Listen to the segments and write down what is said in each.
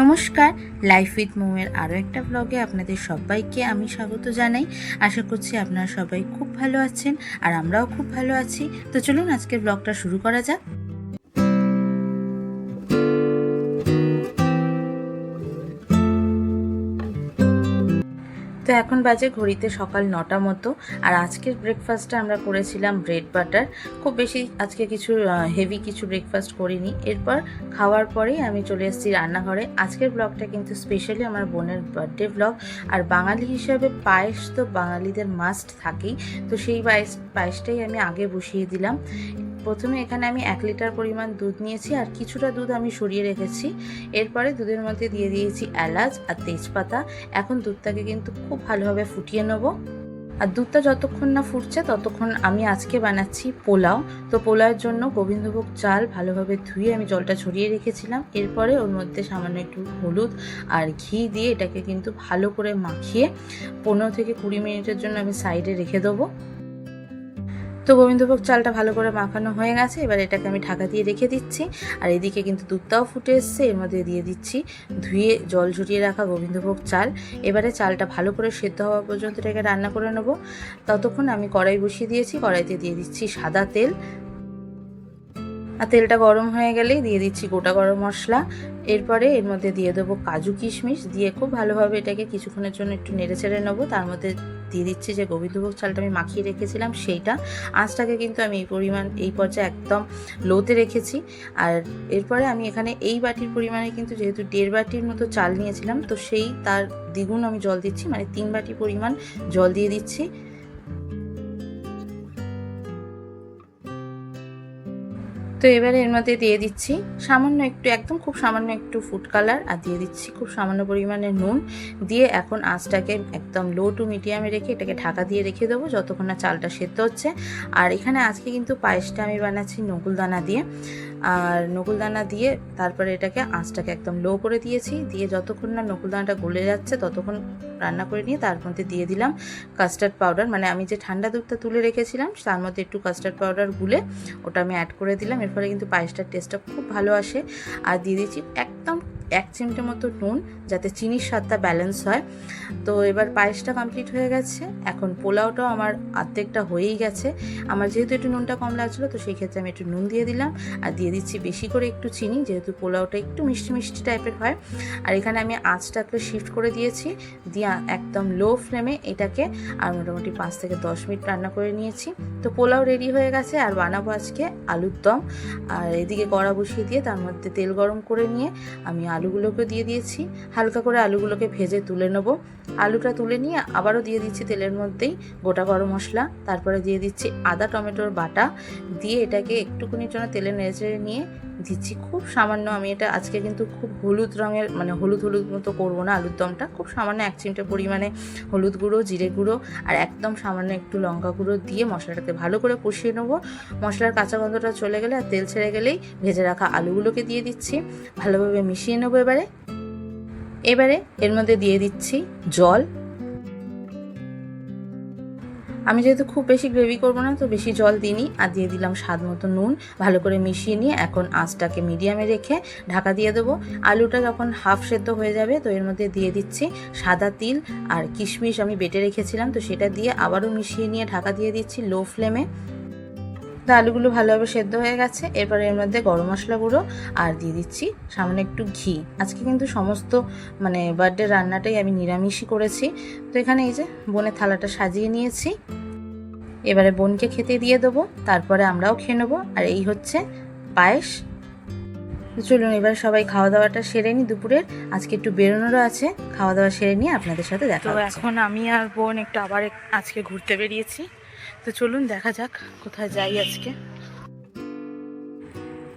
নমস্কার, life with মোমের আরও একটা ব্লগে আপনাদের সবাইকে আমি স্বাগত জানাই। আশা করছি আপনারা সবাই খুব ভালো আছেন আর আমরাও খুব ভালো আছি। তো চলুন আজকের ব্লগটা শুরু করা যাক। তো এখন বাজে ঘড়িতে সকাল 9টা মতো। আর আজকের ব্রেকফাস্টটা আমরা করেছিলাম ব্রেড বাটার। খুব বেশি আজকে কিছু হেভি কিছু ব্রেকফাস্ট করিনি। এরপর খাওয়ার পরেই আমি চলে এসেছি রান্নাঘরে। আজকের ব্লগটা কিন্তু স্পেশালি আমার বোনের বার্থডে ব্লগ। আর বাঙালি হিসাবে পায়েস তো বাঙালিদের মাস্ট থাকেই। তো সেই পায়েসটাই আমি আগে বসিয়ে দিলাম। প্রথমে এখানে আমি 1 লিটার পরিমাণ দুধ নিয়েছি আর কিছুটা দুধ আমি সরিয়ে রেখেছি। এরপরে দুধের মধ্যে দিয়ে দিয়েছি এলাচ আর তেজপাতা। এখন দুধটাকে কিন্তু খুব ভালোভাবে ফুটিয়ে নেব। আর দুধটা যতক্ষণ না ফুটছে ততক্ষণ আমি আজকে বানাচ্ছি পোলাও। তো পোলাওয়ের জন্য গোবিন্দভোগ চাল ভালোভাবে ধুয়ে আমি জলটা ছড়িয়ে রেখেছিলাম। এরপরে ওর মধ্যে সামান্য একটু হলুদ আর ঘি দিয়ে এটাকে কিন্তু ভালো করে মাখিয়ে 15 থেকে 20 মিনিটের জন্য আমি সাইডে রেখে দেবো। তো গোবিন্দভোগ চালটা ভালো করে মাখানো হয়ে গেছে। এবার এটাকে আমি ঢাকা দিয়ে রেখে দিচ্ছি। আর এদিকে কিন্তু দুধটাও ফুটে এসছে। এর মধ্যে দিয়ে দিচ্ছি ধুয়ে জল ঝরিয়ে রাখা গোবিন্দভোগ চাল। এবারে চালটা ভালো করে সেদ্ধ হওয়া পর্যন্ত এটাকে রান্না করে নেব। ততক্ষণ আমি কড়াই বসিয়ে দিয়েছি। কড়াইতে দিয়ে দিচ্ছি সাদা তেল। আর তেলটা গরম হয়ে গেলেই দিয়ে দিচ্ছি গোটা গরম মশলা। এরপরে এর মধ্যে দিয়ে দেবো কাজু কিশমিশ, দিয়ে খুব ভালোভাবে এটাকে কিছুক্ষণের জন্য একটু নেড়ে চেড়ে নেবো। তার মধ্যে দিয়ে দিচ্ছি যে গোবিন্দভোগ চালটা আমি মাখিয়ে রেখেছিলাম সেইটা। আঁচটাকে কিন্তু আমি এই পর্যায়ে একদম লোতে রেখেছি। আর এরপরে আমি এখানে এই বাটির পরিমাণে কিন্তু যেহেতু 1.5 বাটির মতো চাল নিয়েছিলাম, তো সেই তার দ্বিগুণ আমি জল দিচ্ছি, মানে 3 বাটি পরিমাণ জল দিয়ে দিচ্ছি। তো এবারে এর মধ্যে দিয়ে দিচ্ছি সামান্য একটু, একদম খুব সামান্য একটু ফুড কালার, আর দিয়ে দিচ্ছি খুব সামান্য পরিমাণে নুন। দিয়ে এখন আঁচটাকে একদম লো টু মিডিয়ামে রেখে এটাকে ঢাকা দিয়ে রেখে দেবো যতক্ষণ না চালটা সেদ্ধ হচ্ছে। আর এখানে আজকে কিন্তু পায়েসটা আমি বানাচ্ছি নকুলদানা দিয়ে। আর নকুলদানা দিয়ে তারপরে এটাকে আঁচটাকে একদম লো করে দিয়েছি। দিয়ে যতক্ষণ না নকুলদানাটা গলে যাচ্ছে ততক্ষণ রান্না করে নিয়ে তার মধ্যে দিয়ে দিলাম কাস্টার্ড পাউডার। মানে আমি যে ঠান্ডা দুধটা তুলে রেখেছিলাম তার মধ্যে একটু কাস্টার্ড পাউডার গুলে ওটা আমি অ্যাড করে দিলাম। এর ফলে কিন্তু পায়েসটার টেস্টটা খুব ভালো আসে। আর দিয়ে দিচ্ছি একদম 1 চিমটে মতো নুন, যাতে চিনির স্বাদটা ব্যালেন্স হয়। তো এবার পায়েসটা কমপ্লিট হয়ে গেছে। এখন পোলাওটাও আমার অর্ধেকটা হয়েই গেছে। আমার যেহেতু একটু নুনটা কম লাগছিলো, তো সেই ক্ষেত্রে আমি একটু নুন দিয়ে দিলাম। আর দিয়ে দিচ্ছি বেশি করে একটু চিনি, যেহেতু পোলাওটা একটু মিষ্টি মিষ্টি টাইপের হয়। আর এখানে আমি আঁচটাকে শিফট করে দিয়েছি, দিয়ে একদম লো ফ্লেমে এটাকে আর মোটামুটি 5 থেকে 10 মিনিট রান্না করে নিয়েছি। তো পোলাও রেডি হয়ে গেছে। আর বানাবো আজকে আলুর দম। আর এদিকে কড়া বসিয়ে দিয়ে তার মধ্যে তেল গরম করে নিয়ে আমি আলুগুলোকে দিয়ে দিয়েছি। হালকা করে আলুগুলোকে ভেজে তুলে নেব। আলুটা তুলে নিয়ে আবারও দিয়ে দিচ্ছি তেলের মধ্যেই গোটা গরম মশলা। তারপরে দিয়ে দিচ্ছি আদা টমেটোর বাটা। দিয়ে এটাকে একটুখানির জন্য তেলে নেড়ে নিয়ে দিচ্ছি খুব সামান্য, আমি এটা আজকে কিন্তু খুব হলুদ রঙের, মানে হলুদ হলুদ মতো করবো না আলুর দমটা। খুব সামান্য 1 চিমটে পরিমাণে হলুদ গুঁড়ো, জিরে গুঁড়ো আর একদম সামান্য একটু লঙ্কা গুঁড়ো দিয়ে মশলাটাকে ভালো করে কষিয়ে নেবো। মশলার কাঁচা গন্ধটা চলে গেলে আর তেল ছেড়ে গেলেই ভেজে রাখা আলুগুলোকে দিয়ে দিচ্ছি, ভালোভাবে মিশিয়ে নেবো। এবারে এর মধ্যে দিয়ে দিচ্ছি জল। আমি যেহেতু খুব বেশি গ্রেভি করবো না, তো বেশি জল দিইনি। আর দিয়ে দিলাম স্বাদ মতো নুন। ভালো করে মিশিয়ে নিয়ে এখন আঁচটাকে মিডিয়ামে রেখে ঢাকা দিয়ে দেবো। আলুটা যখন হাফ সেদ্ধ হয়ে যাবে, তো এর মধ্যে দিয়ে দিচ্ছি সাদা তিল আর কিশমিশ আমি বেটে রেখেছিলাম, তো সেটা দিয়ে আবারও মিশিয়ে নিয়ে ঢাকা দিয়ে দিচ্ছি লো ফ্লেমে। তো আলুগুলো ভালোভাবে সেদ্ধ হয়ে গেছে। এরপর এর মধ্যে গরম মশলা গুঁড়ো আর দিয়ে দিচ্ছি সামান্য একটু ঘি। আজকে কিন্তু সমস্ত বার্থডে রান্নাটাই আমি নিরামিষই করেছি। তো এখানে এই যে বোনের থালাটা সাজিয়ে নিয়েছি। এবারে বোনকে খেতে দিয়ে দেবো, তারপরে আমরাও খেয়ে নেবো। আর এই হচ্ছে পায়েস। চলুন এবার সবাই খাওয়া দাওয়াটা সেরে নিই দুপুরের। আজকে একটু বেরোনোরও আছে। খাওয়া দাওয়া সেরে নিয়ে আপনাদের সাথে দেখা হচ্ছে। তো এখন আমি আর বোন একটু আবার আজকে ঘুরতে বেরিয়েছি। তো চলুন দেখা যাক কোথায় যাই আজকে।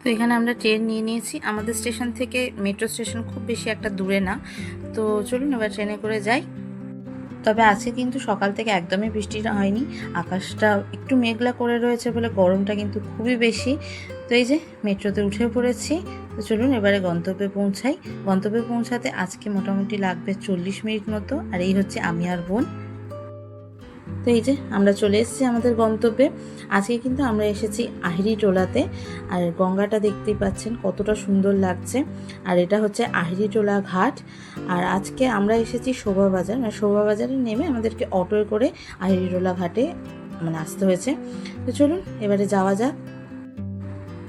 তো এখানে আমরা ট্রেন নিয়ে নিয়েছি। আমাদের স্টেশন থেকে মেট্রো স্টেশন খুব বেশি একটা দূরে না। তো চলুন এবার ট্রেনে করে যাই। তবে আজকে কিন্তু সকাল থেকে একদমই বৃষ্টি হয়নি। আকাশটা একটু মেঘলা করে রয়েছে বলে গরমটা কিন্তু খুবই বেশি। তো এই যে মেট্রোতে উঠে পড়েছি। তো চলুন এবারে গন্তব্যে পৌঁছাই। গন্তব্যে পৌঁছাতে আজকে মোটামুটি লাগবে 40 মিনিট মতো। আর এই হচ্ছে আমি আর বোন। তো তো এই যে আমরা চলে এসেছি আমাদের গন্তব্যে। আজকে কিন্তু আমরা এসেছি আহিরি টোলাতে, আর গঙ্গাটা দেখতেই পাচ্ছেন কতটা সুন্দর লাগছে। আর এটা হচ্ছে আহিরি টোলা ঘাট। আর আজকে আমরা এসেছি শোভাবাজার, মানে শোভাবাজারে নেমে আমাদেরকে অটোয় করে আহিরি টোলা ঘাটে মানে আসতে হয়েছে। তো চলুন এবারে যাওয়া যাক।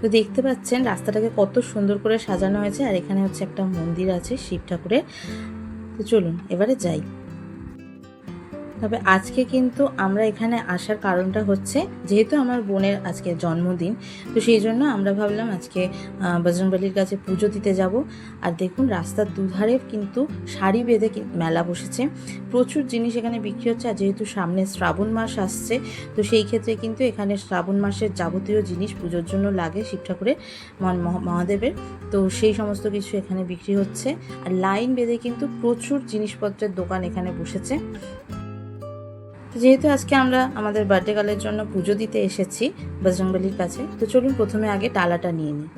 তো দেখতে পাচ্ছেন রাস্তাটাকে কত সুন্দর করে সাজানো হয়েছে, আর এখানে হচ্ছে একটা মন্দির আছে শিব ঠাকুরের। তো চলুন এবারে যাই। তবে আজকে কিন্তু আমরা এখানে আসার কারণটা হচ্ছে যেহেতু আমার বোনের আজকে জন্মদিন, তো সেই জন্য আমরা ভাবলাম আজকে বজরংবলীর কাছে পুজো দিতে যাব। আর দেখুন রাস্তার দুধারে কিন্তু সারি বেঁধে মেলা বসেছে, প্রচুর জিনিস এখানে বিক্রি হচ্ছে। আর যেহেতু সামনে শ্রাবণ মাস আসছে, তো সেই ক্ষেত্রে কিন্তু এখানে শ্রাবণ মাসের যাবতীয় জিনিস পুজোর জন্য লাগে শিব ঠাকুরের মহাদেবের, তো সেই সমস্ত কিছু এখানে বিক্রি হচ্ছে। আর লাইন বেঁধে কিন্তু প্রচুর জিনিসপত্রের দোকান এখানে বসেছে। যেহেতু আজকে আমরা আমাদের বার্থডে গার্লের জন্য পুজো দিতে এসেছি বজরংবলীর কাছে, তো চলুন প্রথমে আগে ডালাটা নিয়ে নিই।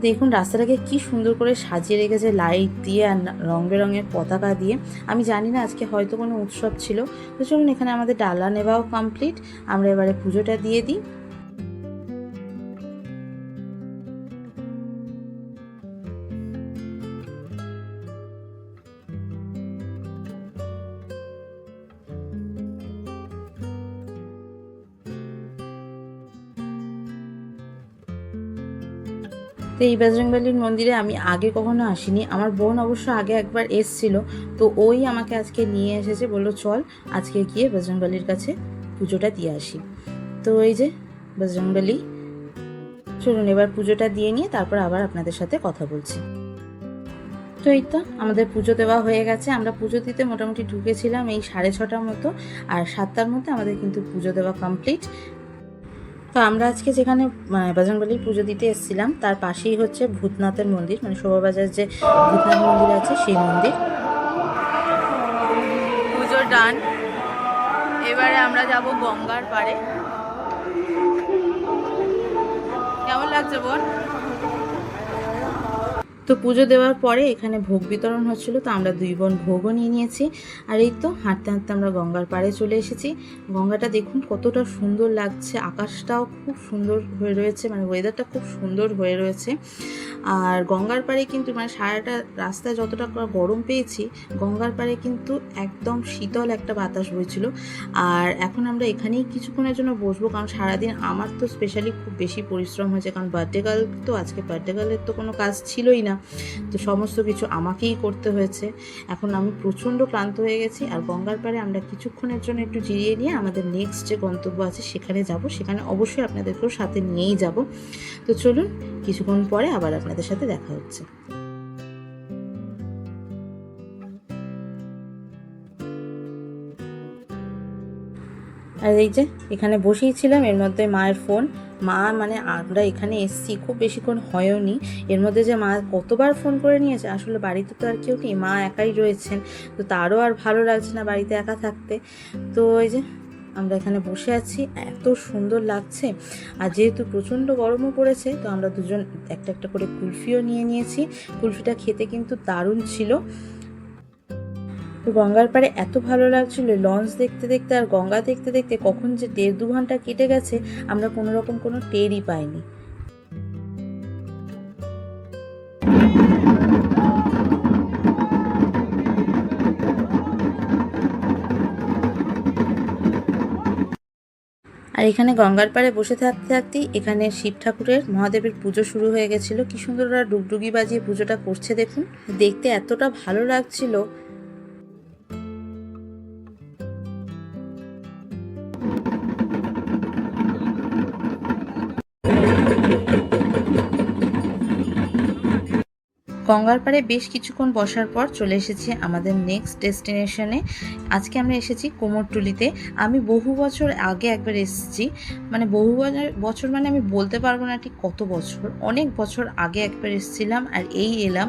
দেখুন রাস্তাটাকে কি সুন্দর করে সাজিয়ে রেখেছে লাইট দিয়ে আর রং বেরঙের পতাকা দিয়ে। আমি জানি না আজকে হয়তো কোনো উৎসব ছিল। তো চলুন এখানে আমাদের ডালা নেওয়াও কমপ্লিট, আমরা এবারে পুজোটা দিয়ে দিই। তো এই বজরংবলীর মন্দিরে আমি আগে কখনো আসিনি, আমার বোন অবশ্য আগে একবার এসছিল, তো ওই আমাকে আজকে নিয়ে এসেছে, বললো চল আজকে গিয়ে বজরংবলীর কাছে পুজোটা দিয়ে আসি। তো এই যে বজরংবলী, চলুন এবার পুজোটা দিয়ে নিয়ে তারপর আবার আপনাদের সাথে কথা বলছি। তো এই তো আমাদের পুজো দেওয়া হয়ে গেছে। আমরা পুজো দিতে মোটামুটি ঢুকেছিলাম এই 6:30টার মতো, আর 7টার মধ্যে আমাদের কিন্তু পুজো দেওয়া কমপ্লিট। তো আমরা আজকে যেখানে বজরংবলীর পুজো দিতে এসেছিলাম তার পাশেই হচ্ছে ভূতনাথের মন্দির, মানে শোভাবাজার যে ভূতনাথ মন্দির আছে সেই মন্দির। পুজো ডান, এবারে আমরা যাব গঙ্গার পাড়ে। কেমন লাগছে বোন? তো পুজো দেওয়ার পরে এখানে ভোগ বিতরণ হচ্ছিল, তো আমরা 2 বোন ভোগও নিয়ে নিয়েছি। আর এই তো হাঁটতে হাঁটতে আমরা গঙ্গার পাড়ে চলে এসেছি। গঙ্গাটা দেখুন কতটা সুন্দর লাগছে, আকাশটাও খুব সুন্দর হয়ে রয়েছে, মানে ওয়েদারটা খুব সুন্দর হয়ে রয়েছে। আর গঙ্গার পাড়ে কিন্তু মানে সারাটা রাস্তায় যতটা গরম পেয়েছি, গঙ্গার পাড়ে কিন্তু একদম শীতল একটা বাতাস বইছিল। আর এখন আমরা এখানেই কিছুক্ষণের জন্য বসবো, কারণ সারাদিন আমার তো স্পেশালি খুব বেশি পরিশ্রম হয়েছে, কারণ বার্থডে গার্ল তো আজকে বার্থডে গার্লের তো কোনো কাজ ছিলই না, তো সমস্ত কিছু আমাকেই করতে হয়েছে। এখন আমি প্রচণ্ড ক্লান্ত হয়ে গেছি। আর গঙ্গার পাড়ে আমরা কিছুক্ষণের জন্য একটু জিরিয়ে নিয়ে আমাদের নেক্সট যে গন্তব্য আছে সেখানে যাব, সেখানে অবশ্যই আপনাদেরকেও সাথে নিয়েই যাব। তো চলুন কিছুক্ষণ পরে আবার আপনাদের সাথে দেখা হচ্ছে। আর এই যে এখানে বসেই ছিলাম, এর মধ্যে মায়ের ফোন। মা মানে আমরা এখানে এসছি খুব বেশিক্ষণ হয়ওনি, এর মধ্যে যে মা কতবার ফোন করে নিয়েছে। আসলে বাড়িতে তো আর কেউ নেই, মা একাই রয়েছেন, তো তারও আর ভালো লাগছে না বাড়িতে একা থাকতে। তো এই যে আমরা এখানে বসে আছি, এত সুন্দর লাগছে। আর যেহেতু প্রচণ্ড গরমও পড়েছে, তো আমরা দুজন একটা একটা করে কুলফিও নিয়ে নিয়েছি। কুলফিটা খেতে কিন্তু দারুণ ছিল। তো গঙ্গার পাড়ে এত ভালো লাগছিল, লঞ্চ দেখতে দেখতে আর গঙ্গা দেখতে দেখতে কখন যে 1.5-2 ঘন্টা কেটে গেছে আমরা কোনো রকম কোনো টেরই পাইনি। আর এখানে গঙ্গার পাড়ে বসে থাকতে থাকতেই এখানে শিব ঠাকুরের মহাদেবের পুজো শুরু হয়ে গেছিলো। কি সুন্দর ওরা ডুগডুগি বাজিয়ে পুজোটা করছে, দেখুন দেখতে এতটা ভালো লাগছিল। গঙ্গার পাড়ে বেশ কিছুক্ষণ বসার পর চলে এসেছি আমাদের নেক্সট ডেস্টিনেশনে। আজকে আমরা এসেছি কুমোরটুলিতে। আমি বহু বছর আগে একবার এসেছি, মানে বহু বছর মানে আমি বলতে পারবো না ঠিক কত বছর, অনেক বছর আগে একবার এসেছিলাম আর এই এলাম।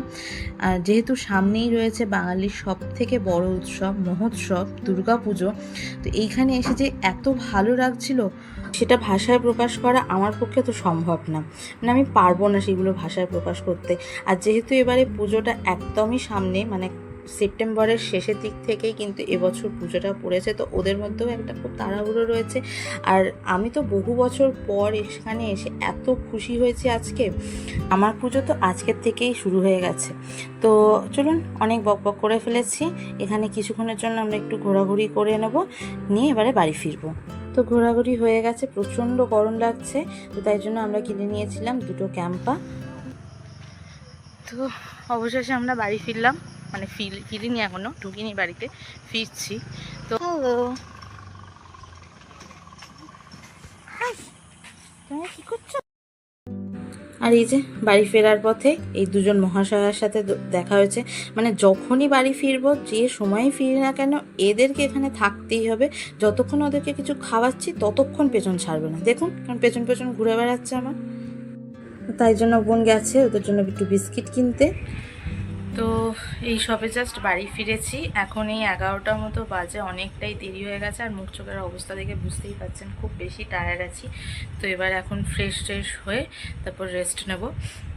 আর যেহেতু সামনেই রয়েছে বাঙালির সব থেকে বড় উৎসব মহোৎসব দুর্গাপুজো, তো এইখানে এসে যে এত ভালো লাগছিল সেটা ভাষায় প্রকাশ করা আমার পক্ষে তো সম্ভব না, মানে আমি পারবো না সেগুলো ভাষায় প্রকাশ করতে। আর যেহেতু এবারে পুজোটা একদমই সামনে, মানে সেপ্টেম্বরের শেষের দিক থেকেই কিন্তু এবছর পুজোটা পড়েছে, তো ওদের মধ্যেও একটা খুব তাড়াহুড়ো রয়েছে। আর আমি তো বহু বছর পর এখানে এসে এত খুশি হয়েছি আজকে। আমার পুজো তো আজকের থেকেই শুরু হয়ে গেছে। তো চলুন, অনেক বকবক করে ফেলেছি, এখানে কিছুক্ষণের জন্য আমরা একটু ঘোরাঘুরি করে নেব, নিয়ে এবারে বাড়ি ফিরবো। তো ঘোরাঘুরি হয়ে গেছে, প্রচণ্ড গরম লাগছে, তো তাই জন্য আমরা কিনে নিয়েছিলাম 2টো ক্যাম্পা। তো অবশেষে আমরা বাড়ি ফিরলাম, মানে ফিরিনি এখনও, ঢুকিনি বাড়িতে, ফিরছি। তো হ্যালো, তুমি কি করছো? আর এই যে বাড়ি ফেরার পথে এই দুজন মহাশয়ের সাথে দেখা হয়েছে। মানে যখনই বাড়ি ফিরবো, যে সময়ই ফিরি না কেন, এদেরকে এখানে থাকতেই হবে। যতক্ষণ ওদেরকে কিছু খাওয়াচ্ছি ততক্ষণ পেছন ছাড়বে না। দেখুন কারণ পেছন পেছন ঘুরে বেড়াচ্ছে আমার। তাই জন্য বোন গেছে ওদের জন্য একটু বিস্কিট কিনতে। তো এই সবে জাস্ট বাড়ি ফিরেছি, এখন এই 11টার মতো বাজে, অনেকটাই দেরি হয়ে গেছে। আর মুখ চোখের অবস্থা দেখে বুঝতেই পারছেন খুব বেশি টায়ার্ড আছি। তো এবার এখন ফ্রেশ হয়ে তারপর রেস্ট নেব।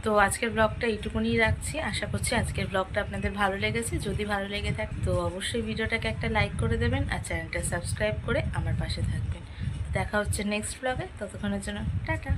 তো আজকের ব্লগটা এইটুকুনি রাখছি। আশা করছি আজকের ব্লগটা আপনাদের ভালো লেগেছে। যদি ভালো লেগে থাকে তো অবশ্যই ভিডিওটাকে একটা লাইক করে দেবেন আর চ্যানেলটা সাবস্ক্রাইব করে আমার পাশে থাকবেন। দেখা হচ্ছে নেক্সট ব্লগে, ততক্ষণের জন্য টাটা।